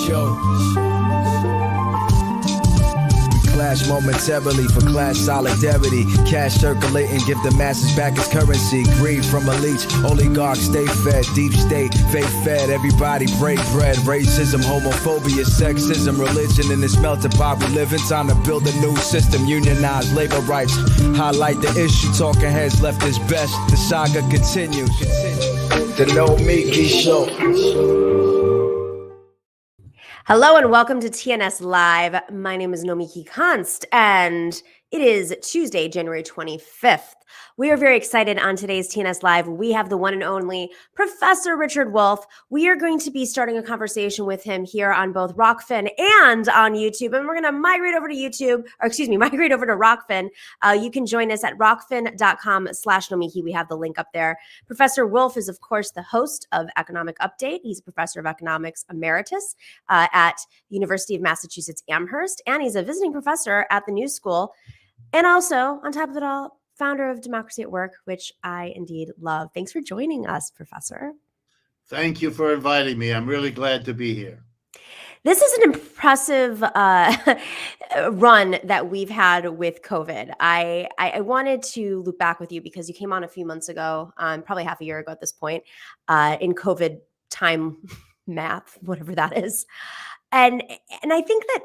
show. We clash momentarily for class solidarity. Cash circulating, give the masses back its currency. Greed from a leech, oligarchs stay fed. Deep state, fake fed, everybody break bread. Racism, homophobia, sexism, religion in this melting pot we live in. Time to build a new system, unionize labor rights. Highlight the issue, talking heads left is best. The saga continues. The Nomiki show. Hello and welcome to TNS Live. My name is Nomiki and it is Tuesday, January 25th. We are very excited on today's TNS Live. We have the one and only Professor Richard Wolff. We are going to be starting a conversation with him here on both Rokfin and on YouTube. And we're going to migrate over to Rokfin. You can join us at rokfin.com/Nomiki. We have the link up there. Professor Wolff is, of course, the host of Economic Update. He's a professor of economics emeritus at the University of Massachusetts Amherst. And he's a visiting professor at the New School. And also, on top of it all, founder of Democracy at Work, which I indeed love. Thanks for joining us, Professor. Thank you for inviting me. I'm really glad to be here. This is an impressive run that we've had with COVID. I wanted to loop back with you because you came on a few months ago, probably half a year ago at this point, in COVID time math, whatever that is. And I think that,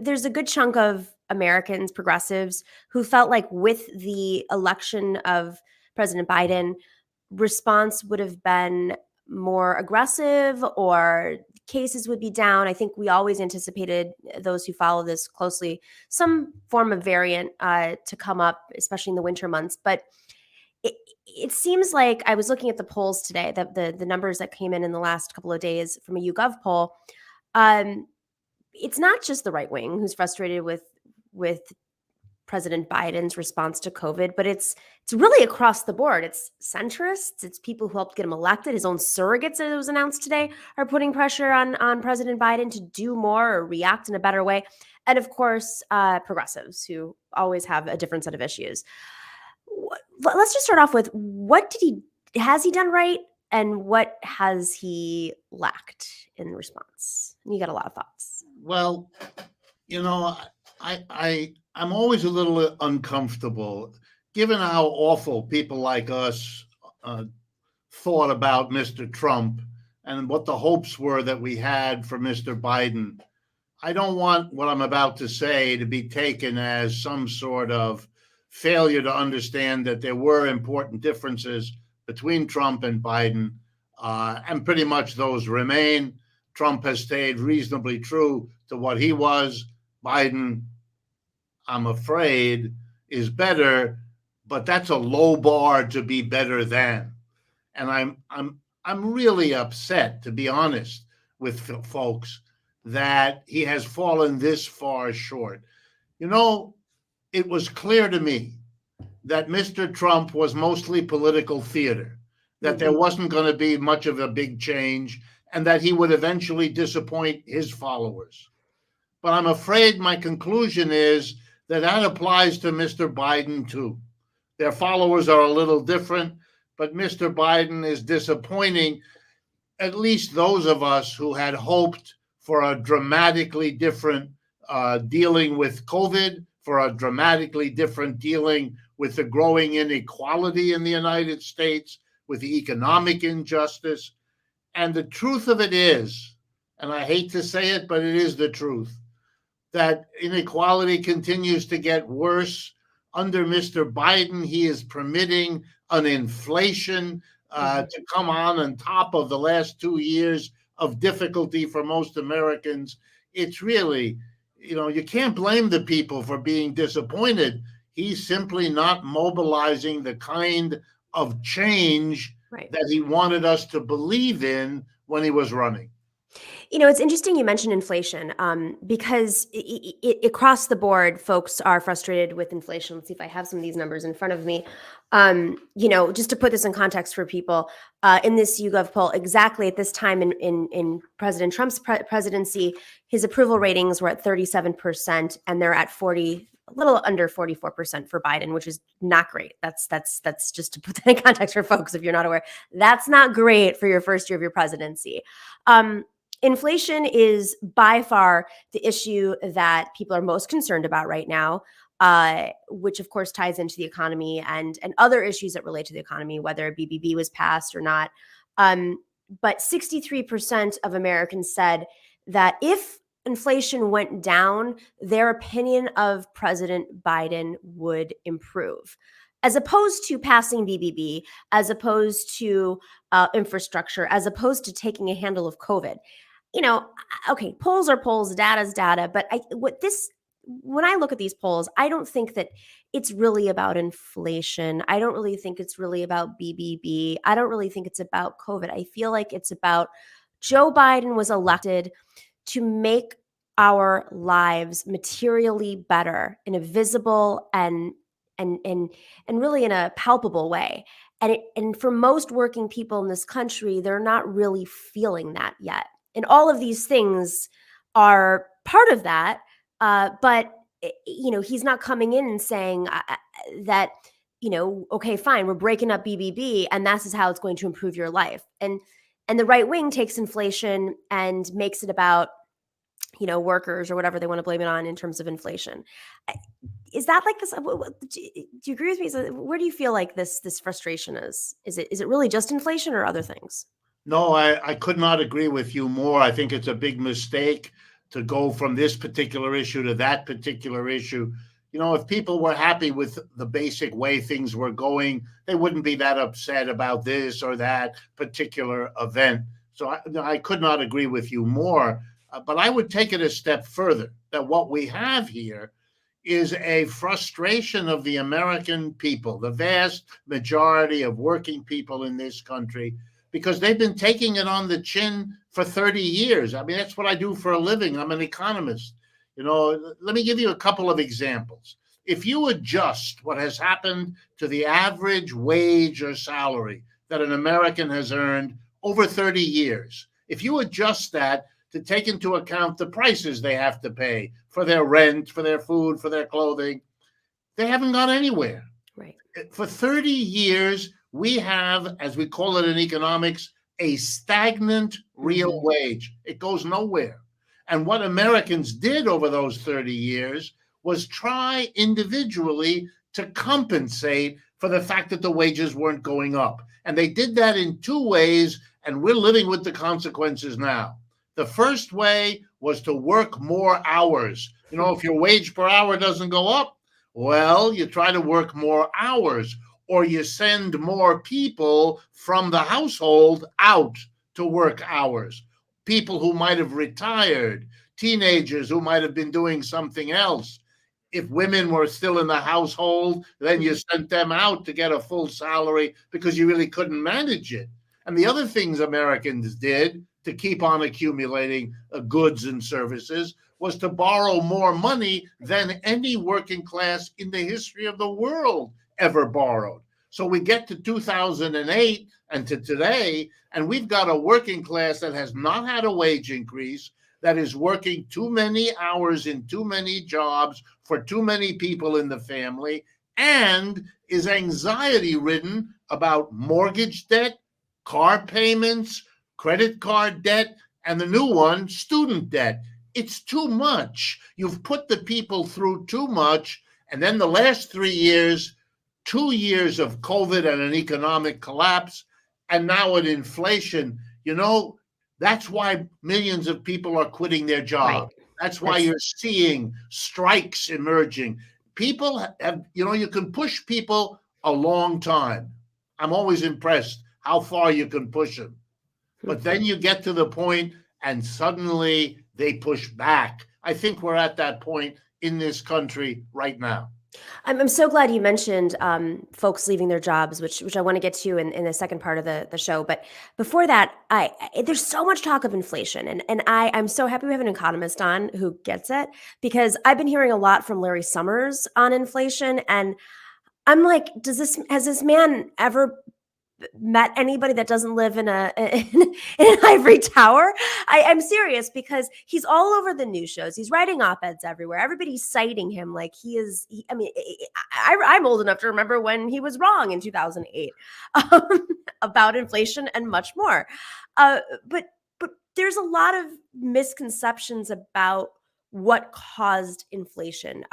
there's a good chunk of Americans, progressives, who felt like with the election of President Biden, response would have been more aggressive or cases would be down. I think we always anticipated, those who follow this closely, some form of variant to come up, especially in the winter months. But it seems like I was looking at the polls today, the numbers that came in the last couple of days from a YouGov poll. It's not just the right wing who's frustrated with President Biden's response to COVID, but it's really across the board. It's centrists. It's people who helped get him elected. His own surrogates, as it was announced today, are putting pressure on President Biden to do more or react in a better way. And of course, progressives who always have a different set of issues. Let's just start off with has he done right? And what has he lacked in response? You got a lot of thoughts. Well, I'm always a little uncomfortable, given how awful people like us thought about Mr. Trump and what the hopes were that we had for Mr. Biden. I don't want what I'm about to say to be taken as some sort of failure to understand that there were important differences between Trump and Biden, and pretty much those remain. Trump has stayed reasonably true to what he was. Biden, I'm afraid, is better, but that's a low bar to be better than. And I'm really upset, to be honest, with folks that he has fallen this far short. It was clear to me that Mr. Trump was mostly political theater, that there wasn't going to be much of a big change, and that he would eventually disappoint his followers. But I'm afraid my conclusion is that applies to Mr. Biden too. Their followers are a little different, but Mr. Biden is disappointing at least those of us who had hoped for a dramatically different dealing with COVID, for a dramatically different dealing with the growing inequality in the United States, with the economic injustice. And the truth of it is, and I hate to say it, but it is the truth, that inequality continues to get worse. Under Mr. Biden, he is permitting an inflation to come on top of the last 2 years of difficulty for most Americans. It's really, you can't blame the people for being disappointed. He's simply not mobilizing the kind of change that he wanted us to believe in when he was running. It's interesting you mentioned inflation because across the board, folks are frustrated with inflation. Let's see if I have some of these numbers in front of me. Just to put this in context for people, in this YouGov poll, exactly at this time in President Trump's presidency, his approval ratings were at 37%, and they're at a little under 44% for Biden, which is not great. That's just to put that in context for folks if you're not aware. That's not great for your first year of your presidency. Inflation is by far the issue that people are most concerned about right now, which of course ties into the economy and other issues that relate to the economy, whether BBB was passed or not. But 63% of Americans said that if inflation went down, their opinion of President Biden would improve, as opposed to passing BBB, as opposed to infrastructure, as opposed to taking a handle of COVID. Okay, polls are polls, data is data, but when I look at these polls, I don't think that it's really about inflation. I don't really think it's really about BBB. I don't really think it's about COVID. I feel like it's about Joe Biden was elected to make our lives materially better in a visible and really in a palpable way. And for most working people in this country, they're not really feeling that yet. And all of these things are part of that. But he's not coming in and saying that, okay, fine, we're breaking up BBB, and this is how it's going to improve your life. And the right wing takes inflation and makes it about, workers or whatever they want to blame it on in terms of inflation. Is that like this? Do you agree with me? Where do you feel like this frustration is? Is it really just inflation or other things? No, I could not agree with you more. I think it's a big mistake to go from this particular issue to that particular issue. If people were happy with the basic way things were going, they wouldn't be that upset about this or that particular event. So I could not agree with you more. But I would take it a step further, that what we have here is a frustration of the American people, the vast majority of working people in this country, because they've been taking it on the chin for 30 years. I mean, that's what I do for a living. I'm an economist. Let me give you a couple of examples. If you adjust what has happened to the average wage or salary that an American has earned over 30 years, if you adjust that to take into account the prices they have to pay for their rent, for their food, for their clothing, they haven't gone anywhere. Right. For 30 years, we have, as we call it in economics, a stagnant real wage. It goes nowhere. And what Americans did over those 30 years was try individually to compensate for the fact that the wages weren't going up. And they did that in two ways, and we're living with the consequences now. The first way was to work more hours. If your wage per hour doesn't go up, well, you try to work more hours, or you send more people from the household out to work hours. People who might have retired, teenagers who might have been doing something else. If women were still in the household, then you sent them out to get a full salary because you really couldn't manage it. And the other things Americans did to keep on accumulating goods and services was to borrow more money than any working class in the history of the world ever borrowed. So we get to 2008 and to today, and we've got a working class that has not had a wage increase, that is working too many hours in too many jobs for too many people in the family, and is anxiety-ridden about mortgage debt, car payments, credit card debt, and the new one, student debt. It's too much. You've put the people through too much. And then the last 3 years, 2 years of COVID and an economic collapse, and now an inflation. That's why millions of people are quitting their job. Right. That's why you're seeing strikes emerging. People have, you can push people a long time. I'm always impressed how far you can push them. But then you get to the point and suddenly they push back. I think we're at that point in this country right now. I'm so glad you mentioned folks leaving their jobs, which I want to get to in the second part of the show. But before that, there's so much talk of inflation. And I'm so happy we have an economist on who gets it, because I've been hearing a lot from Larry Summers on inflation. And I'm like, has this man ever met anybody that doesn't live in an ivory tower? I'm serious, because he's all over the news shows. He's writing op-eds everywhere. Everybody's citing him like he is. I'm old enough to remember when he was wrong in 2008 about inflation and much more. But there's a lot of misconceptions about what caused inflation.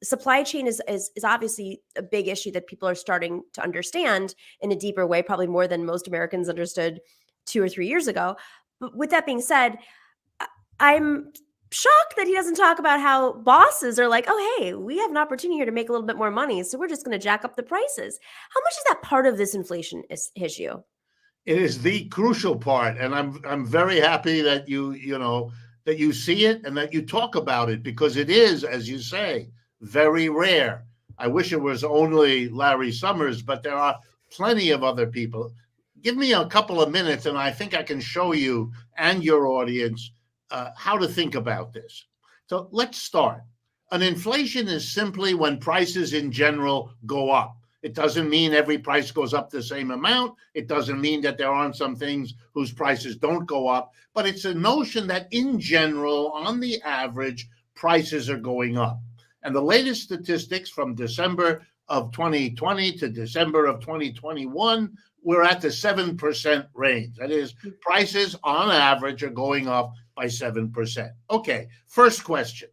Supply chain is obviously a big issue that people are starting to understand in a deeper way, probably more than most Americans understood 2 or 3 years ago. But with that being said, I'm shocked that he doesn't talk about how bosses are like, oh, hey, we have an opportunity here to make a little bit more money, so we're just going to jack up the prices. How much is that part of this inflation issue? It is the crucial part, and I'm very happy that that you see it and that you talk about it, because it is, as you say, very rare. I wish it was only Larry Summers, but there are plenty of other people. Give me a couple of minutes, and I think I can show you and your audience how to think about this. So let's start. An inflation is simply when prices in general go up. It doesn't mean every price goes up the same amount. It doesn't mean that there aren't some things whose prices don't go up, but it's a notion that in general, on the average, prices are going up. And the latest statistics from December of 2020 to December of 2021, we're at the 7% range. That is, prices on average are going up by 7%. Okay, first question.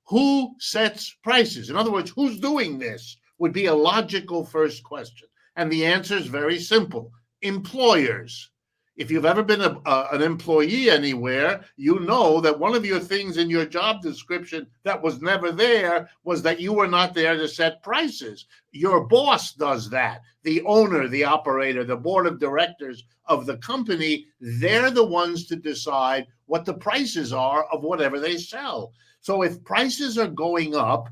Who sets prices? In other words, who's doing this? Would be a logical first question. And the answer is very simple. Employers. If you've ever been an employee anywhere, you know that one of your things in your job description that was never there was that you were not there to set prices. Your boss does that. The owner, the operator, the board of directors of the company, they're the ones to decide what the prices are of whatever they sell. So if prices are going up,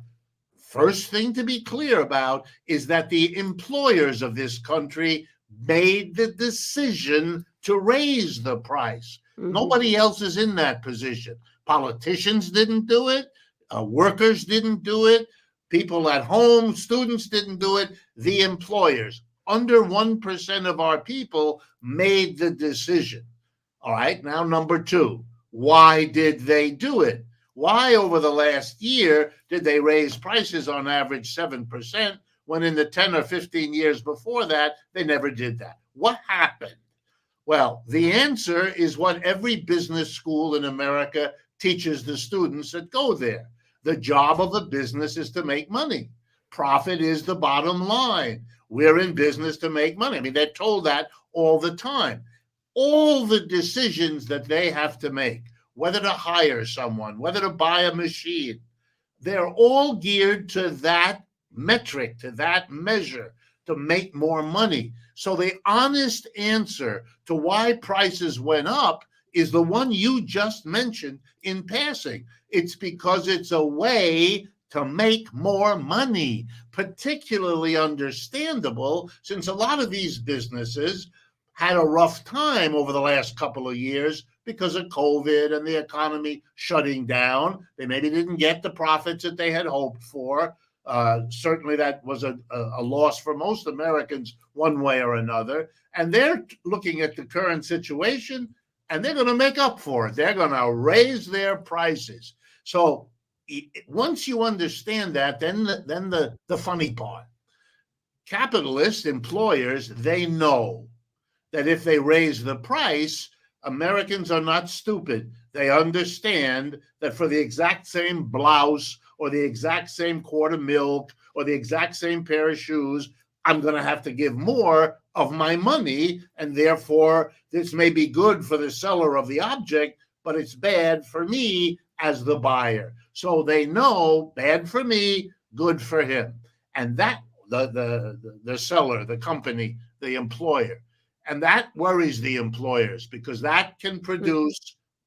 first thing to be clear about is that the employers of this country made the decision to raise the price. Mm-hmm. Nobody else is in that position. Politicians didn't do it. Workers didn't do it. People at home, students didn't do it. The employers, under 1% of our people, made the decision. All right, now number two, why did they do it? Why over the last year did they raise prices on average 7% when in the 10 or 15 years before that, they never did that? What happened? Well, the answer is what every business school in America teaches the students that go there. The job of a business is to make money. Profit is the bottom line. We're in business to make money. I mean, they're told that all the time. All the decisions that they have to make, whether to hire someone, whether to buy a machine, they're all geared to that metric, to that measure, to make more money. So the honest answer to why prices went up is the one you just mentioned in passing. It's because it's a way to make more money, particularly understandable since a lot of these businesses had a rough time over the last couple of years because of COVID and the economy shutting down. They maybe didn't get the profits that they had hoped for. Certainly that was a loss for most Americans one way or another. And they're looking at the current situation and they're going to make up for it. They're going to raise their prices. So once you understand that, then the funny part. Capitalist employers, they know that if they raise the price, Americans are not stupid. They understand that for the exact same blouse or the exact same quart of milk or the exact same pair of shoes, I'm going to have to give more of my money. And therefore, this may be good for the seller of the object, but it's bad for me as the buyer. So they know bad for me, good for him. And that, the seller, the company, the employer. And that worries the employers because that can produce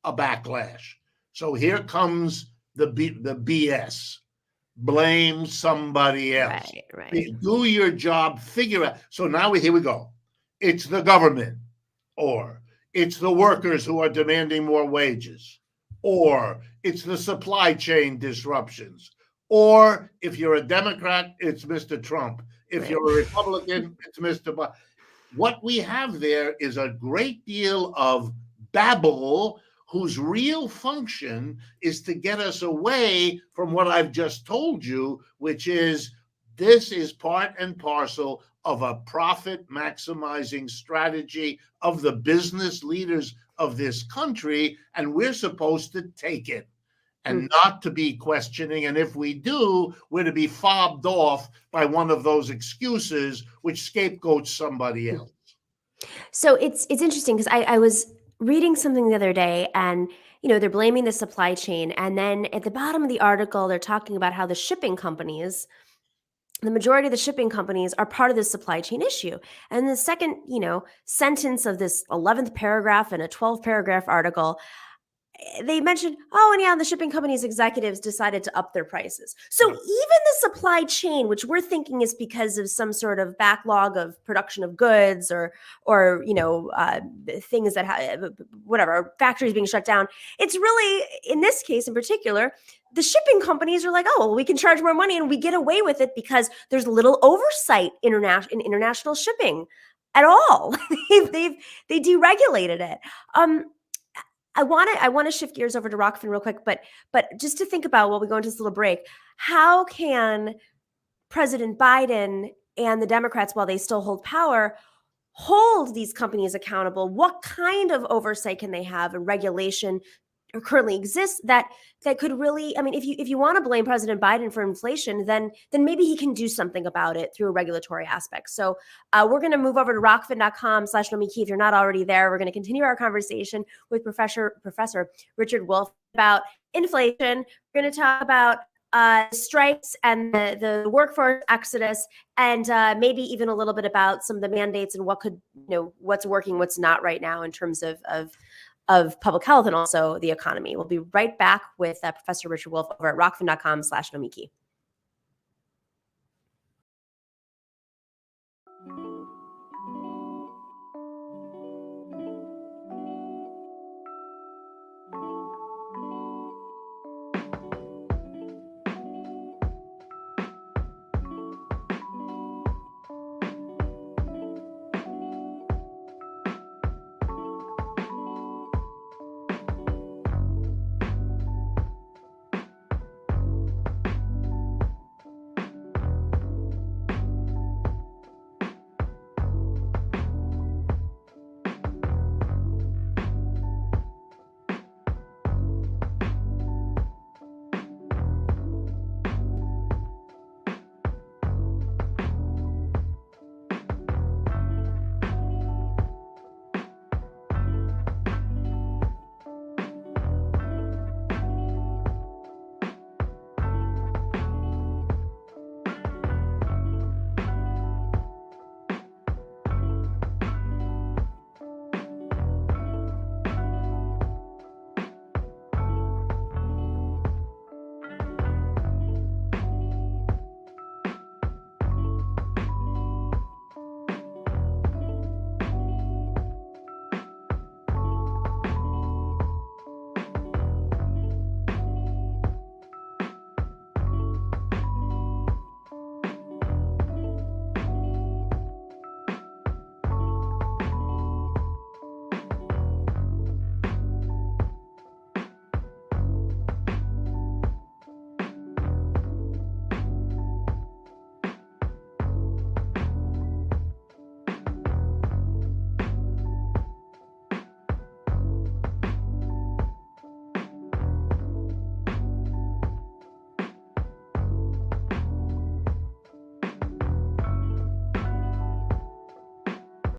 a backlash. So here comes the BS. Blame somebody else. Right. Do your job, figure out. So now here we go. It's the government, or it's the workers who are demanding more wages, or it's the supply chain disruptions, or if you're a Democrat, it's Mr. Trump. If you're a Republican, it's Mr. Biden. What we have there is a great deal of babble whose real function is to get us away from what I've just told you, which is this is part and parcel of a profit maximizing strategy of the business leaders of this country, and we're supposed to take it and Mm. not to be questioning. And if we do, we're to be fobbed off by one of those excuses which scapegoats somebody else. So it's interesting because I was reading something the other day, and they're blaming the supply chain, and then at the bottom of the article they're talking about how the shipping companies, the majority of the shipping companies, are part of this supply chain issue. And the second sentence of this 11th paragraph in a 12 paragraph article, they mentioned, oh, and yeah, the shipping companies executives decided to up their prices. So even the supply chain, which we're thinking is because of some sort of backlog of production of goods or things that whatever, factories being shut down, it's really, in this case in particular, the shipping companies are like, oh, well, we can charge more money and we get away with it because there's little oversight in international shipping at all. they deregulated it. I want to shift gears over to Rokfin real quick, but just to think about while we go into this little break, how can President Biden and the Democrats, while they still hold power, hold these companies accountable? What kind of oversight can they have and regulation currently exists that could really, I mean, if you want to blame President Biden for inflation, then maybe he can do something about it through a regulatory aspect. So we're going to move over to rokfin.com/Nomiki. If you're not already there, we're going to continue our conversation with Professor Richard Wolff about inflation. We're going to talk about strikes and the workforce exodus, and maybe even a little bit about some of the mandates and what's working, what's not right now in terms of public health and also the economy. We'll be right back with Professor Richard Wolff over at rokfin.com/Nomiki.